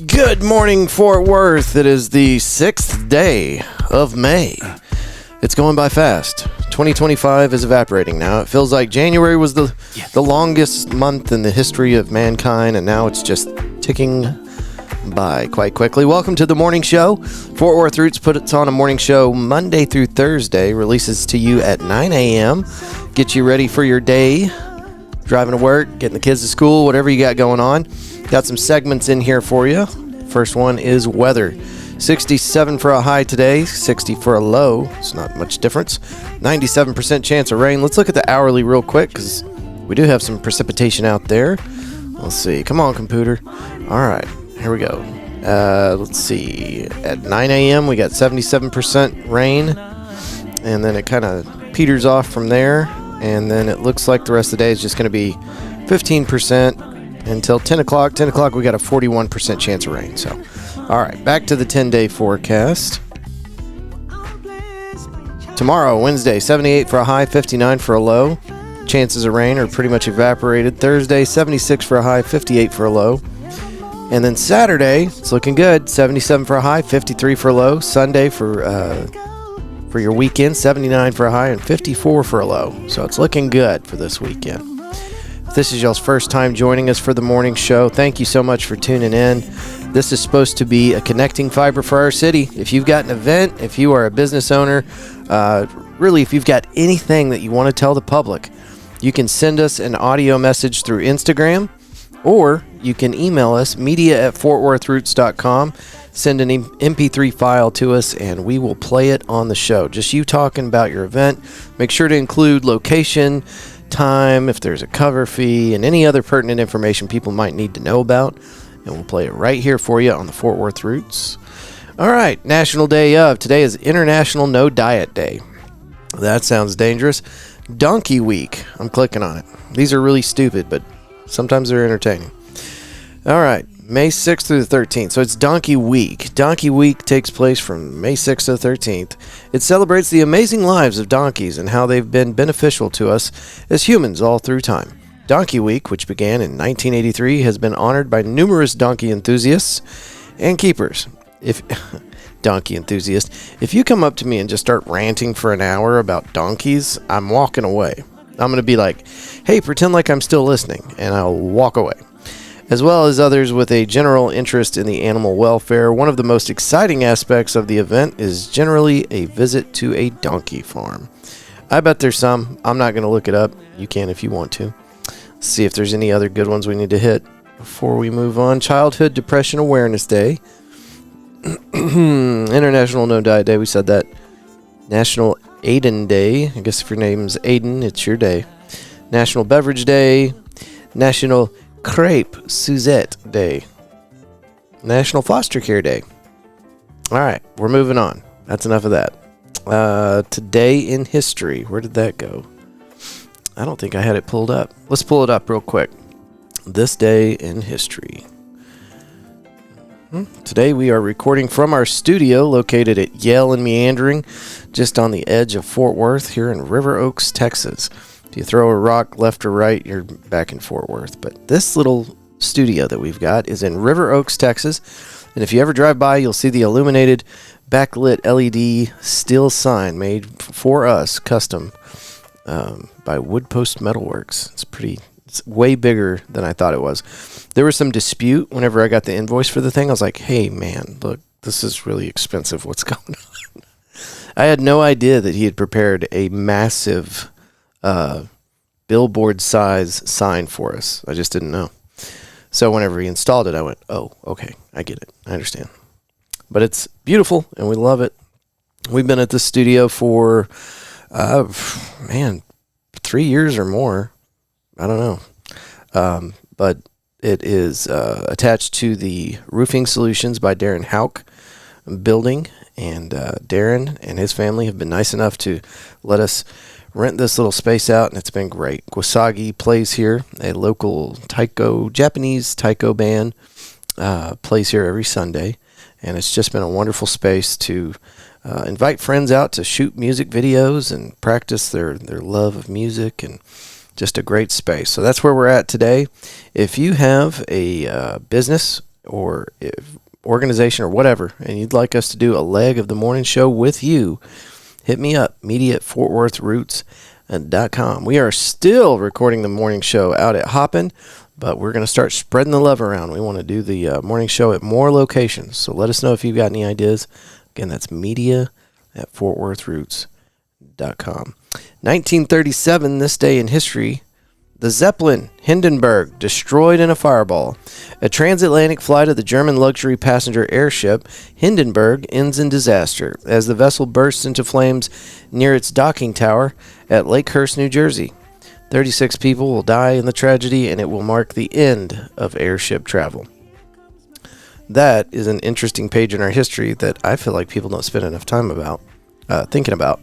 Good morning, Fort Worth. It is the 6th day of May. It's going by fast. 2025 is evaporating now. It feels like January was the longest month in the history of mankind, and now it's just ticking by quite quickly. Welcome to the morning show. Fort Worth Roots puts on a morning show Monday through Thursday, releases to you at 9 a.m. Get you ready for your day, driving to work, getting the kids to school, whatever you got going on. Got some segments in here for you. First one is weather. 67 for a high today, 60 for a low. It's not much difference. 97% chance of rain. Let's look at the hourly real quick because we do have some precipitation out there. Let's see. Come on, computer. All right, here we go. Let's see. At 9 a.m., we got 77% rain, and then it kind of peters off from there, and then it looks like the rest of the day is just going to be 15%. Until 10 o'clock. 10 o'clock, we got a 41% chance of rain. So, all right, back to the 10-day forecast. Tomorrow, Wednesday, 78 for a high, 59 for a low. Chances of rain are pretty much evaporated. Thursday, 76 for a high, 58 for a low. And then Saturday, it's looking good. 77 for a high, 53 for a low. Sunday for your weekend, 79 for a high and 54 for a low. So it's looking good for this weekend. If this is y'all's first time joining us for the morning show, thank you so much for tuning in. This is supposed to be a connecting fiber for our city. If you've got an event, if you are a business owner, really if you've got anything that you want to tell the public, you can send us an audio message through Instagram, or you can email us, media@fortworthroots.com. Send an MP3 file to us, and we will play it on the show. Just you talking about your event. Make sure to include location, time, if there's a cover fee, and any other pertinent information people might need to know about, and we'll play it right here for you on the Fort Worth Roots. All right, National Day of. Today is International No Diet Day. That sounds dangerous. Donkey Week. I'm clicking on it. These are really stupid, but sometimes they're entertaining. All right, May 6th through the 13th. So it's Donkey Week. Donkey Week takes place from May 6th to the 13th. It celebrates the amazing lives of donkeys and how they've been beneficial to us as humans all through time. Donkey Week, which began in 1983, has been honored by numerous donkey enthusiasts and keepers. Donkey enthusiast. If you come up to me and just start ranting for an hour about donkeys, I'm walking away. I'm going to be like, hey, pretend like I'm still listening, and I'll walk away. As well as others with a general interest in the animal welfare, one of the most exciting aspects of the event is generally a visit to a donkey farm. I bet there's some. I'm not going to look it up. You can if you want to. See if there's any other good ones we need to hit before we move on. Childhood Depression Awareness Day. International No Diet Day. We said that. National Aiden Day. I guess if your name's Aiden, it's your day. National Beverage Day. National Crepe Suzette Day. National Foster Care Day. All right, we're moving on. That's enough of that. Today in history. Where did that go? I don't think I had it pulled up. Let's pull it up real quick. This day in history. Today we are recording from our studio located at Yale and Meandering, just on the edge of Fort Worth here in River Oaks, Texas. If you throw a rock left or right, you're back in Fort Worth. But this little studio that we've got is in River Oaks, Texas. And if you ever drive by, you'll see the illuminated backlit LED steel sign made for us, custom, by Woodpost Metalworks. It's way bigger than I thought it was. There was some dispute whenever I got the invoice for the thing. I was like, hey, man, look, this is really expensive. What's going on? I had no idea that he had prepared a massive billboard size sign for us. I just didn't know. So whenever he installed it, I went, oh, okay, I get it. I understand. But it's beautiful and we love it. We've been at this studio for, 3 years or more. I don't know. But it is attached to the Roofing Solutions by Darren Hauk building. And Darren and his family have been nice enough to let us rent this little space out, and it's been great. Gwasagi plays here, a local Japanese taiko band, plays here every Sunday, and it's just been a wonderful space to invite friends out to shoot music videos and practice their love of music, and just a great space. So that's where we're at today. If you have a business or organization or whatever, and you'd like us to do a leg of the morning show with you, hit me up, media@fortworthroots.com. We are still recording the morning show out at Hoppin', but we're going to start spreading the love around. We want to do the morning show at more locations. So let us know if you've got any ideas. Again, that's media@fortworthroots.com. 1937, this day in history, the Zeppelin Hindenburg destroyed in a fireball. A transatlantic flight of the German luxury passenger airship Hindenburg ends in disaster as the vessel bursts into flames near its docking tower at Lakehurst, New Jersey. 36 people will die in the tragedy, and it will mark the end of airship travel. That is an interesting page in our history that I feel like people don't spend enough time thinking about,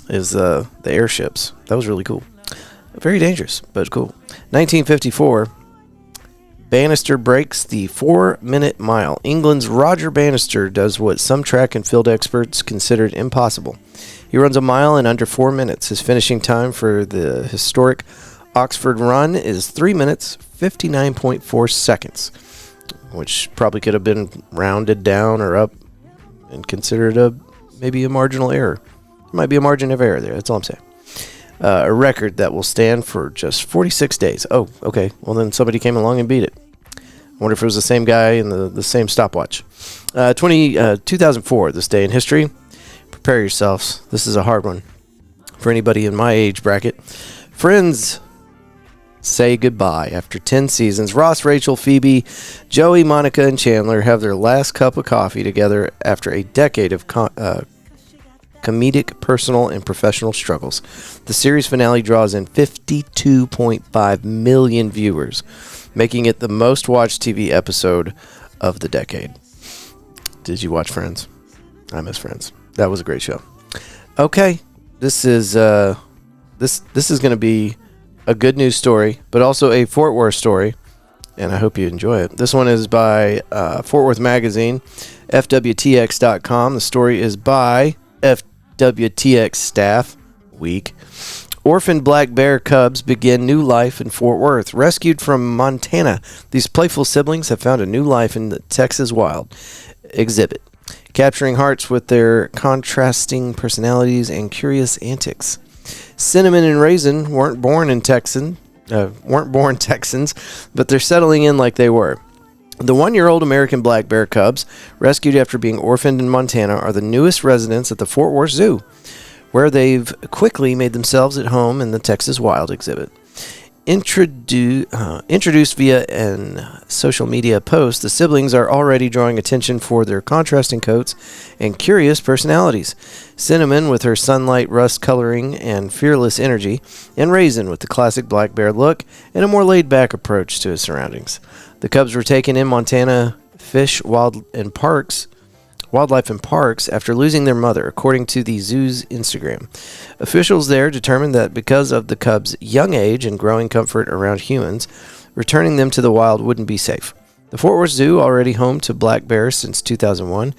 is the airships. That was really cool. Very dangerous, but cool. 1954, Bannister breaks the 4-minute mile. England's Roger Bannister does what some track and field experts considered impossible. He runs a mile in under 4 minutes. His finishing time for the historic Oxford run is 3 minutes, 59.4 seconds, which probably could have been rounded down or up and considered maybe a marginal error. There might be a margin of error there. That's all I'm saying. A record that will stand for just 46 days. Oh, okay. Well, then somebody came along and beat it. I wonder if it was the same guy in the same stopwatch. 2004, this day in history. Prepare yourselves. This is a hard one for anybody in my age bracket. Friends say goodbye after 10 seasons. Ross, Rachel, Phoebe, Joey, Monica, and Chandler have their last cup of coffee together after a decade of comedic, personal, and professional struggles. The series finale draws in 52.5 million viewers, making it the most watched TV episode of the decade. Did you watch Friends? I miss Friends. That was a great show. Okay, this is going to be a good news story, but also a Fort Worth story, and I hope you enjoy it. This one is by Fort Worth Magazine, FWTX.com. The story is by FWTX staff week. Orphaned black bear cubs begin new life in Fort Worth. Rescued from Montana, these playful siblings have found a new life in the Texas wild. Exhibit, capturing hearts with their contrasting personalities and curious antics. Cinnamon and Raisin weren't born Texans, but they're settling in like they were. The 1-year-old American black bear cubs, rescued after being orphaned in Montana, are the newest residents at the Fort Worth Zoo, where they've quickly made themselves at home in the Texas Wild exhibit. Introduced via a social media post, the siblings are already drawing attention for their contrasting coats and curious personalities. Cinnamon with her sunlight rust coloring and fearless energy, and Raisin with the classic black bear look and a more laid-back approach to his surroundings. The cubs were taken in Montana Wildlife and Parks after losing their mother, according to the zoo's Instagram. Officials there determined that because of the cubs' young age and growing comfort around humans, returning them to the wild wouldn't be safe. The Fort Worth Zoo, already home to black bears since 2001,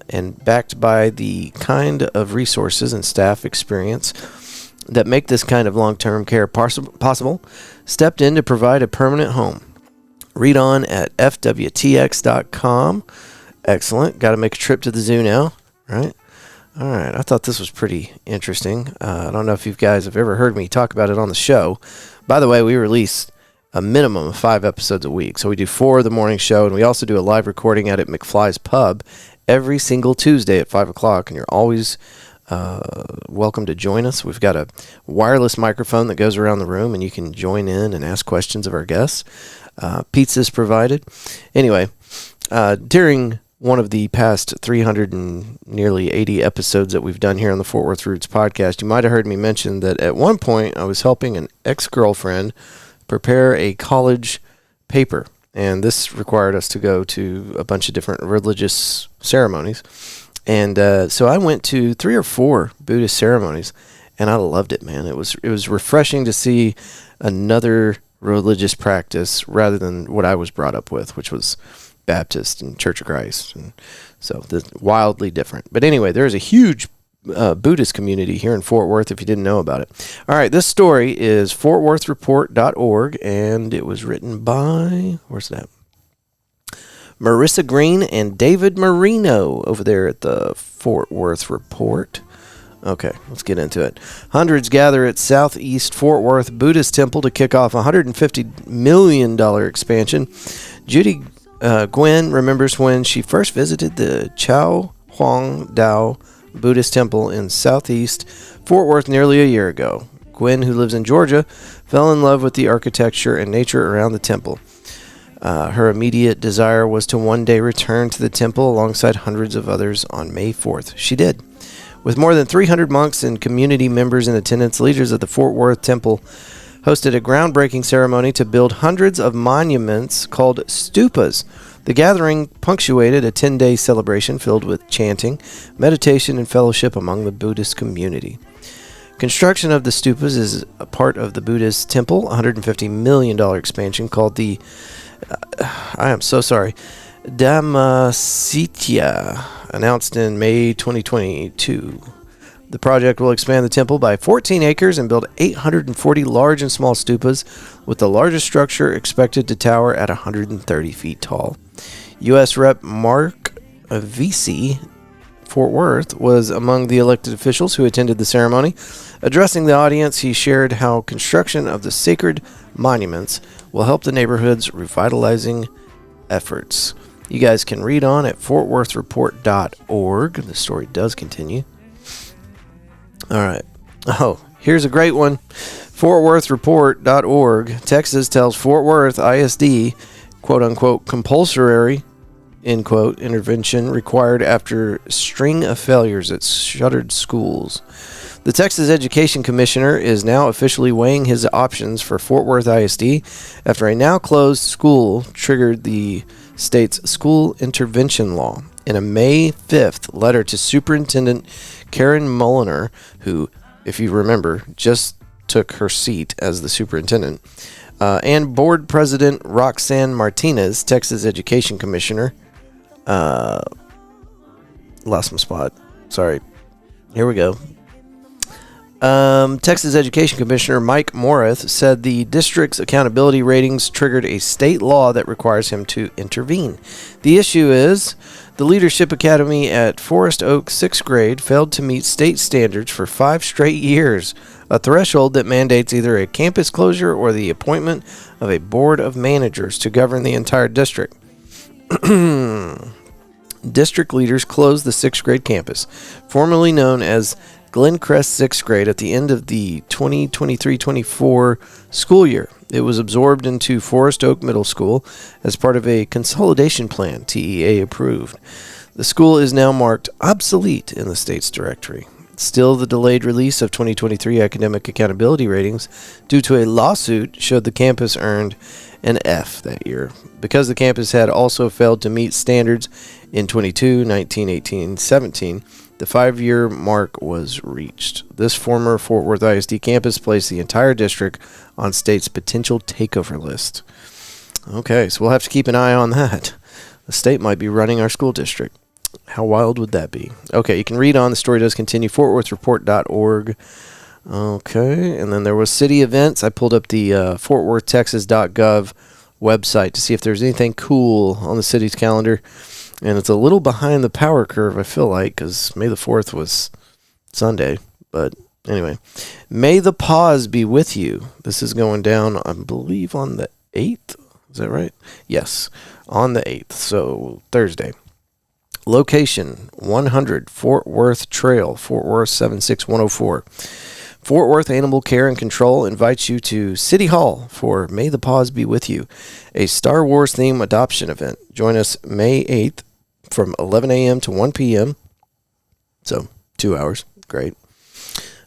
and backed by the kind of resources and staff experience that make this kind of long-term care possible, stepped in to provide a permanent home. Read on at FWTX.com. Excellent. Got to make a trip to the zoo now, right? All right. I thought this was pretty interesting. I don't know if you guys have ever heard me talk about it on the show. By the way, we release a minimum of 5 episodes a week. So we do 4 of the morning show, and we also do a live recording at McFly's Pub every single Tuesday at 5 o'clock, and you're always welcome to join us. We've got a wireless microphone that goes around the room, and you can join in and ask questions of our guests. Pizza's provided. Anyway, during one of the past 300 and nearly 80 episodes that we've done here on the Fort Worth Roots podcast, you might have heard me mention that at one point I was helping an ex-girlfriend prepare a college paper, and this required us to go to a bunch of different religious ceremonies. And so I went to 3 or 4 Buddhist ceremonies, and I loved it, man. It was refreshing to see another religious practice rather than what I was brought up with, which was Baptist and Church of Christ, and so wildly different. But anyway, there is a huge Buddhist community here in Fort Worth, if you didn't know about it. All right, this story is fortworthreport.org, and it was written by, where's that? Marissa Green and David Marino over there at the Fort Worth Report. Okay, let's get into it. Hundreds gather at Southeast Fort Worth Buddhist Temple to kick off a $150 million expansion. Judy Gwynn remembers when she first visited the Chow Huang Dao Buddhist Temple in Southeast Fort Worth nearly a year ago. Gwynn, who lives in Georgia, fell in love with the architecture and nature around the temple. Her immediate desire was to one day return to the temple alongside hundreds of others on May 4th. She did. With more than 300 monks and community members in attendance, leaders of the Fort Worth Temple hosted a groundbreaking ceremony to build hundreds of monuments called stupas. The gathering punctuated a 10-day celebration filled with chanting, meditation, and fellowship among the Buddhist community. Construction of the stupas is a part of the Buddhist temple, a $150 million expansion called the Dhammasitya, announced in May 2022. The project will expand the temple by 14 acres and build 840 large and small stupas, with the largest structure expected to tower at 130 feet tall. U.S. Rep. Mark Vesey, Fort Worth, was among the elected officials who attended the ceremony. Addressing the audience, he shared how construction of the sacred monuments will help the neighborhood's revitalizing efforts. You guys can read on at fortworthreport.org. The story does continue. All right. Oh, here's a great one. fortworthreport.org. Texas tells Fort Worth ISD, quote-unquote, compulsory, end quote, intervention required after string of failures at shuttered schools. The Texas Education Commissioner is now officially weighing his options for Fort Worth ISD after a now-closed school triggered the state's school intervention law. In a May 5th letter to Superintendent Karen Mulliner, who, if you remember, just took her seat as the superintendent, and Board President Roxanne Martinez, Texas Education Commissioner, lost my spot. Sorry. Here we go. Texas Education Commissioner Mike Morath said the district's accountability ratings triggered a state law that requires him to intervene. The issue is the Leadership Academy at Forest Oak 6th grade failed to meet state standards for 5 straight years, a threshold that mandates either a campus closure or the appointment of a board of managers to govern the entire district. District leaders closed the 6th grade campus, formerly known as Glencrest 6th grade, at the end of the 2023-24 school year. It was absorbed into Forest Oak Middle School as part of a consolidation plan TEA approved. The school is now marked obsolete in the state's directory. Still, the delayed release of 2023 academic accountability ratings due to a lawsuit showed the campus earned an F that year, because the campus had also failed to meet standards in 22, 19, 18, 17. The 5-year mark was reached. This former Fort Worth ISD campus placed the entire district on state's potential takeover list. Okay, so we'll have to keep an eye on that. The state might be running our school district. How wild would that be? Okay, you can read on. The story does continue. fortworthreport.org. Okay, and then there was city events. I pulled up the fortworthtexas.gov website to see if there's anything cool on the city's calendar. And it's a little behind the power curve, I feel like, because May the 4th was Sunday. But anyway, may the pause be with you. This is going down, I believe, on the 8th. Is that right? Yes, on the 8th, so Thursday. Location, 100 Fort Worth Trail, Fort Worth 76104. Fort Worth Animal Care and Control invites you to City Hall for May the Pause Be With You, a Star Wars theme adoption event. Join us May 8th from 11 a.m. to 1 p.m. So, 2 hours. Great.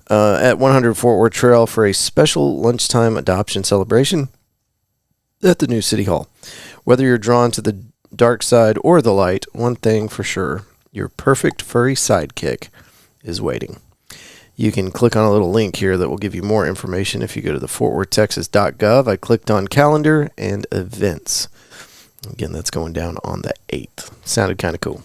At 100 Fort Worth Trail for a special lunchtime adoption celebration at the new City Hall. Whether you're drawn to the dark side or the light, one thing for sure, your perfect furry sidekick is waiting. You can click on a little link here that will give you more information if you go to the fortworthtexas.gov. I clicked on calendar and events. Again, that's going down on the 8th. Sounded kind of cool.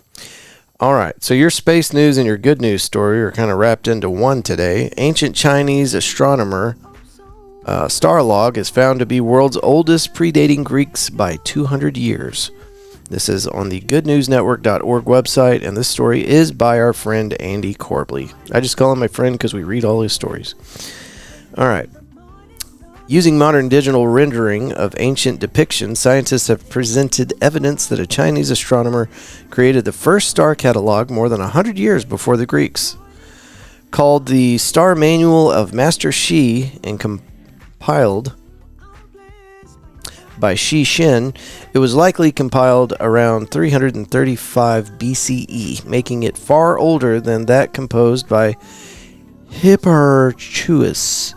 All right, so your space news and your good news story are kind of wrapped into one today. Ancient Chinese astronomer star log is found to be world's oldest, predating Greeks by 200 years. This is on the goodnewsnetwork.org website, and this story is by our friend Andy Corbley. I just call him my friend because we read all his stories. All right. Using modern digital rendering of ancient depictions, scientists have presented evidence that a Chinese astronomer created the first star catalog more than 100 years before the Greeks. Called the Star Manual of Master Shi and compiled by Shi Xin, it was likely compiled around 335 BCE, making it far older than that composed by Hipparchus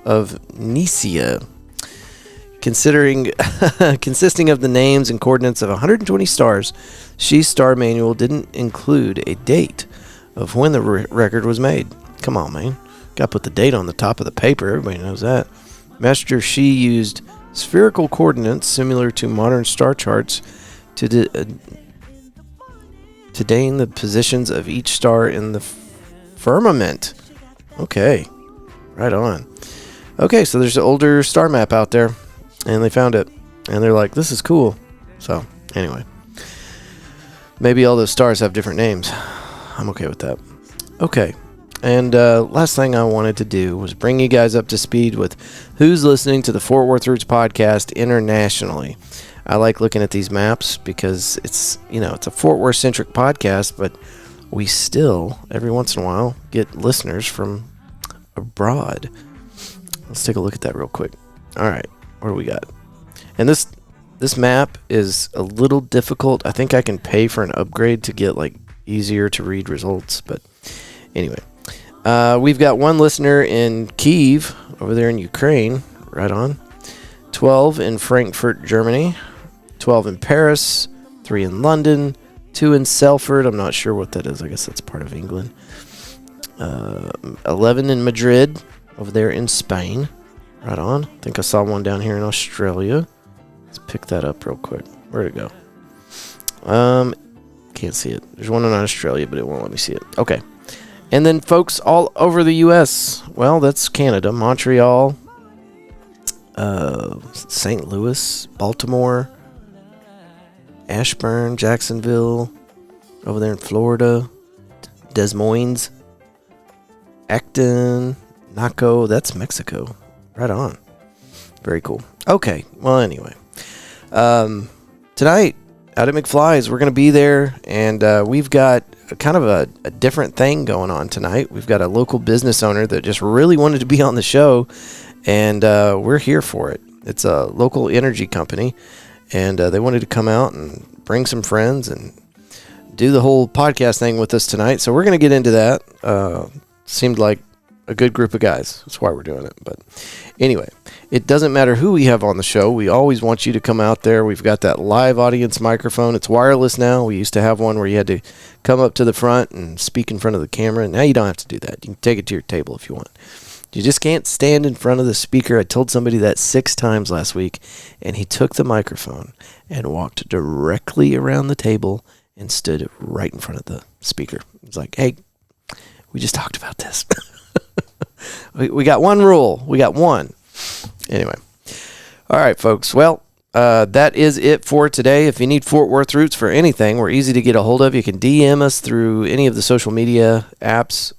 of Nicaea. Consisting of the names and coordinates of 120 stars, Shi's Star Manual didn't include a date of when the record was made. Come on, man. Got to put the date on the top of the paper. Everybody knows that. Master Shi used spherical coordinates similar to modern star charts to name the positions of each star in the firmament. Okay, right on. Okay, so there's an older star map out there, and they found it, and they're like, this is cool. So, anyway. Maybe all those stars have different names. I'm okay with that. Okay. And last thing I wanted to do was bring you guys up to speed with who's listening to the Fort Worth Roots podcast internationally. I like looking at these maps because it's a Fort Worth centric podcast, but we still, every once in a while, get listeners from abroad. Let's take a look at that real quick. All right, what do we got? And this map is a little difficult. I think I can pay for an upgrade to get easier to read results, but anyway. We've got one listener in Kyiv, over there in Ukraine, right on. 12 in Frankfurt, Germany. 12 in Paris. 3 in London. 2 in Salford. I'm not sure what that is. I guess that's part of England. 11 in Madrid, over there in Spain. Right on. I think I saw one down here in Australia. Let's pick that up real quick. Where'd it go? Can't see it. There's one in Australia, but it won't let me see it. Okay. And then folks all over the U.S. Well, that's Canada. Montreal, St. Louis, Baltimore, Ashburn, Jacksonville, over there in Florida, Des Moines, Acton, Naco. That's Mexico. Right on. Very cool. Okay. Well, anyway. Tonight, out at McFly's, we're going to be there, and we've got kind of a different thing going on tonight. We've got a local business owner that just really wanted to be on the show, and we're here for it. It's a local energy company, and they wanted to come out and bring some friends and do the whole podcast thing with us tonight. So we're going to get into that. Seemed like a good group of guys. That's why we're doing it. But anyway, it doesn't matter who we have on the show. We always want you to come out there. We've got that live audience microphone. It's wireless now. We used to have one where you had to come up to the front and speak in front of the camera. Now you don't have to do that. You can take it to your table if you want. You just can't stand in front of the speaker. I told somebody that 6 times last week, and he took the microphone and walked directly around the table and stood right in front of the speaker. It's like, hey, we just talked about this. We got one rule. We got one. Anyway. All right, folks. Well, that is it for today. If you need Fort Worth Roots for anything, we're easy to get a hold of. You can DM us through any of the social media apps.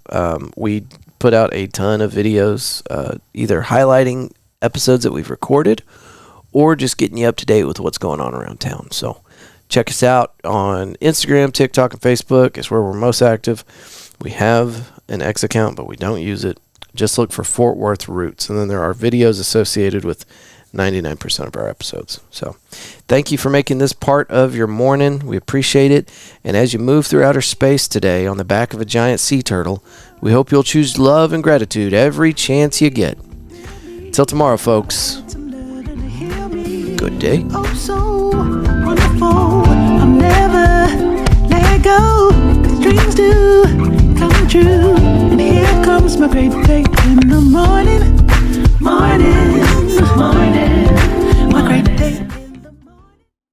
We put out a ton of videos, either highlighting episodes that we've recorded or just getting you up to date with what's going on around town. So check us out on Instagram, TikTok, and Facebook. It's where we're most active. We have an X account, but we don't use it. Just look for Fort Worth Roots, and then there are videos associated with 99% of our episodes. So thank you for making this part of your morning. We appreciate it. And as you move through outer space today on the back of a giant sea turtle, we hope you'll choose love and gratitude every chance you get. Till tomorrow, folks. Good day. Oh, so wonderful. I'll never let go. 'Cause dreams do come true. Here comes my baby in the morning, morning.